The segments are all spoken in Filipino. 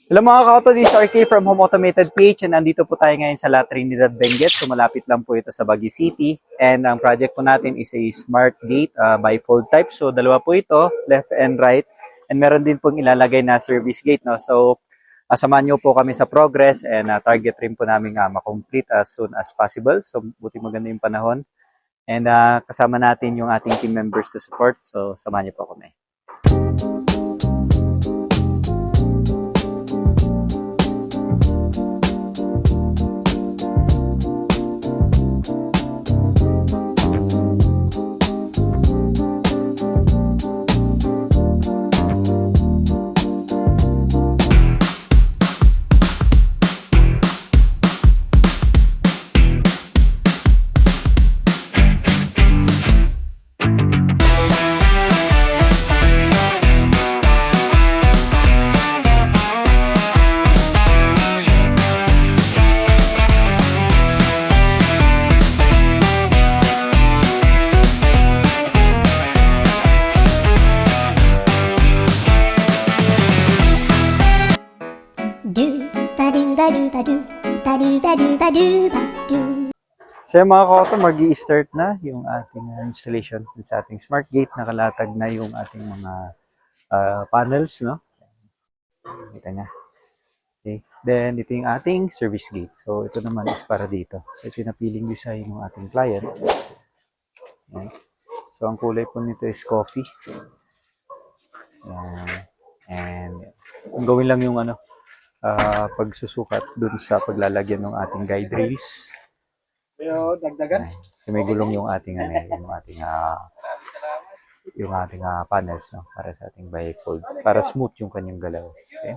Hello mga kauto, this is RK from Home Automated PH and nandito po tayo ngayon sa La Trinidad, Benguet. So malapit lang po ito sa Baguio City and ang project po natin is a smart gate bifold type. So dalawa po ito, left and right, and meron din pong ilalagay na service gate. No? So samahan nyo po kami sa progress and target rin po namin makomplete as soon as possible. So buti maganda yung panahon and kasama natin yung ating team members to support. So samahan nyo po kami. So yung mga kauto, mag-i-start na yung ating installation sa ating smart gate. Nakalatag na yung ating mga panels, no? Kita niya. Okay. Then, ito yung ating service gate. So, ito naman is para dito. So, ito yung napiling design ng ating client. Okay. So, ang kulay po nito is coffee. And, kung gawin lang yung pagsusukat dun sa paglalagyan ng ating guide rails. Pero dagdagan. So may gulong yung ating panels, no, para sa ating bifold, para smooth yung kanyang galaw. Okay?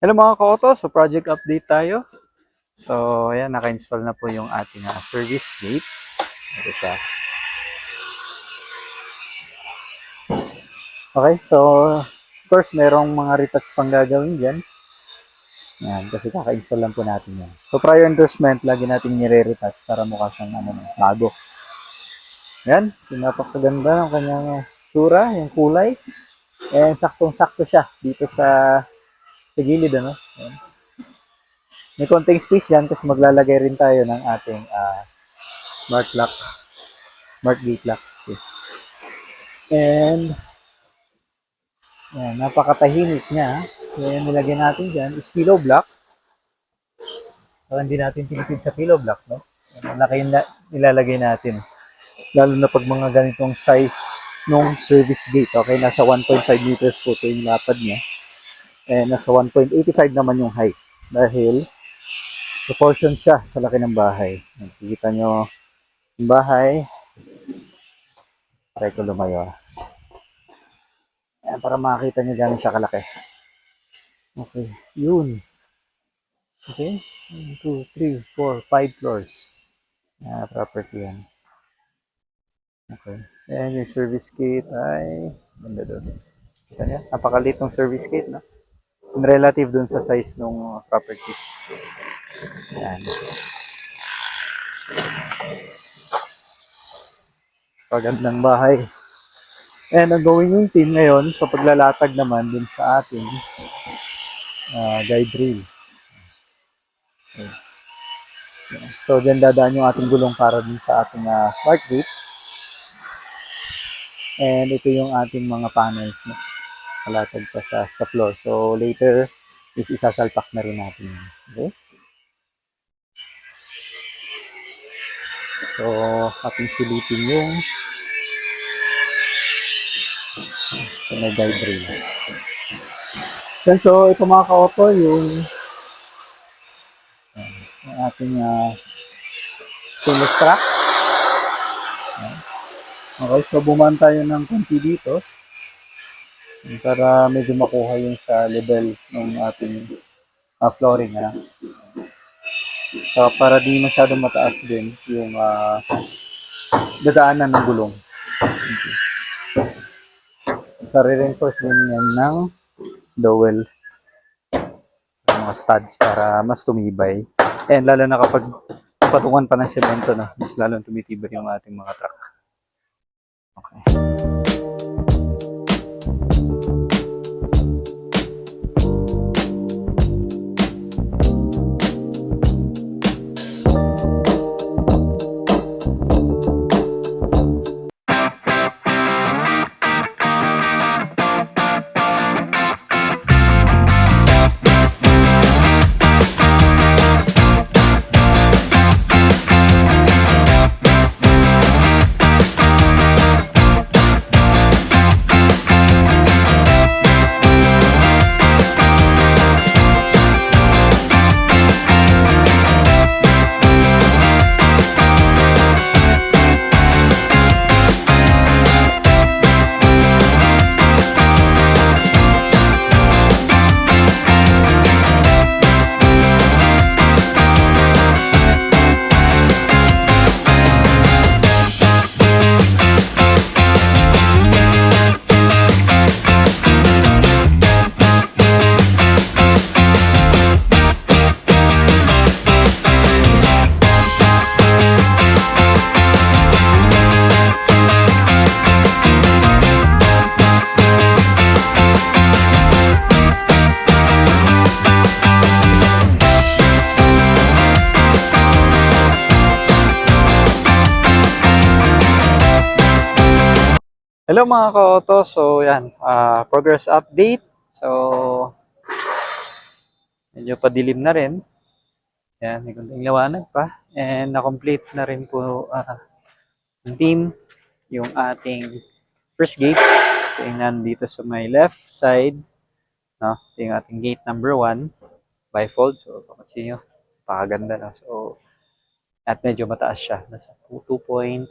Hello mga ka-auto, so project update tayo. So ayan, naka-install na po yung ating service gate. Ito siya. Okay, so of course merong mga retouch pang gagawin dyan. Yan, kasi kaka-install lang po natin yan. So prior endorsement, lagi natin nire-retouch para mukha siyang bago. Yan, so napakaganda ng kanyang tsura, yung kulay. And saktong-sakto siya dito sa gilid, ano? Ayan. May konting space yan kasi maglalagay rin tayo ng ating smart lock, smart gate lock. Okay. And yan, napakatahimik niya. Kaya nilagay natin dyan is pillow block. So, hindi natin tinipid sa pillow block, no? Malaki yung nilalagay natin. Lalo na pag mga ganitong size ng service gate. Okay, nasa 1.5 meters po ito yung lapad niya. Nasa 1.85 naman yung height dahil proportion siya sa laki ng bahay. Nakikita nyo yung bahay. Try ko lumayo. Ayan, para makakita nyo gano'n siya kalaki. Okay, yun. Okay, 1, 2, 3, 4, 5 floors. Property yan. Okay, and yung service gate ay ganda doon. Kita nyo, napakaliit ng service gate, no? Relative dun sa size ng property. Yan. Pagandang bahay. And ang gawin yung team ngayon sa paglalatag naman dun sa ating guide rail. Okay. So, dyan dadaan yung ating gulong para dun sa ating smart gate. And ito yung ating mga panels na kalatag pa sa floor. So, later is isasalpak na rin natin. Okay? So, ating silipin yung may guide rail. Then, so, ito mga ka-auto, yung ating stainless track. Okay, so bumaan tayo ng konti dito para medyo makuha yung sa level ng ating flooring. So, para di masyadong mataas din yung dadaanan ng gulong. Okay. So, re-reinforce din yan ng dowel sa mga studs para mas tumibay. And lalo na kapag patungan pa ng semento, no, mas lalong tumitibay yung ating mga truck. Okay. Hello mga ka-auto, so yan, progress update. So, medyo padilim na rin. Yan, may kunting liwanag pa. And na-complete na rin po ng team yung ating first gate. Ito yung nandito sa my left side. No? Ito yung ating gate number 1, bifold. So, papansin nyo, pakaganda. No? So, at medyo mataas siya. Nasa 2.8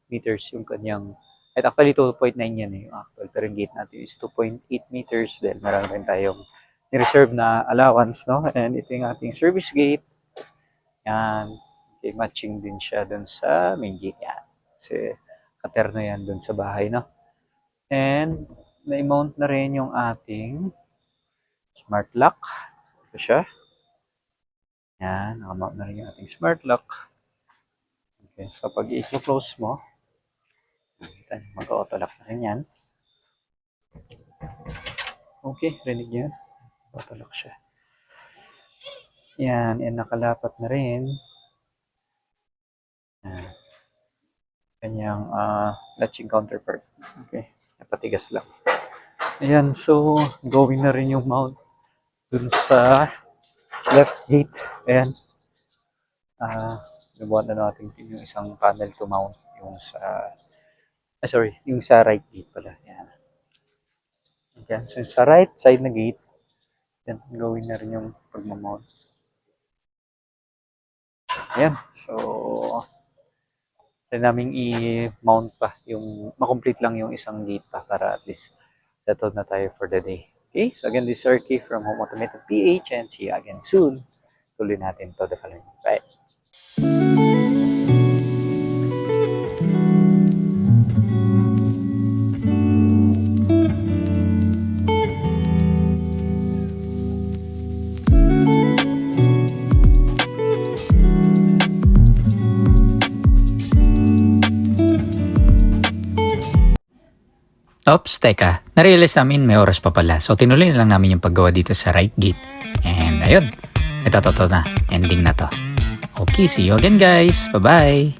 meters yung kanyang. At actually 2.9 yan yung actual. Pero yung gate natin is 2.8 meters. Dahil marami rin tayong ni-reserve na allowance. No? And ito yung ating service gate. Yan. Okay, matching din siya dun sa main gate yan. Kasi katerno yan dun sa bahay. No? And na-mount na rin yung ating smart lock. Ito siya. Yan. Nakamount na rin yung ating smart lock. Okay, so pag i-close mo, mag-auto lock na rin yan. Okay, rinig nyo. Auto lock siya. Yan, and nakalapat na rin. Yan. Kanyang latching counterpart. Okay, napatigas lang. Ayan, so going na rin yung mount dun sa left gate. Ayan. Nabuhat na natin yung isang panel to mount yung sa yung sa right gate pala. Ayan. Okay. So sa right side na gate, yan, gawin na rin yung pagmamount. Ayan. So, try namin i-mount pa yung, makomplete lang yung isang gate pa para at least settled na tayo for the day. Okay. So again, this is Arky from Home Automated PH and see you again soon. Tuloy natin to the following. Bye. Oops, teka. Narealize namin may oras pa pala. So, tinuloy na lang namin yung paggawa dito sa right gate. And ayun. Ito na. Ending na to. Okay, see you again guys. Bye-bye.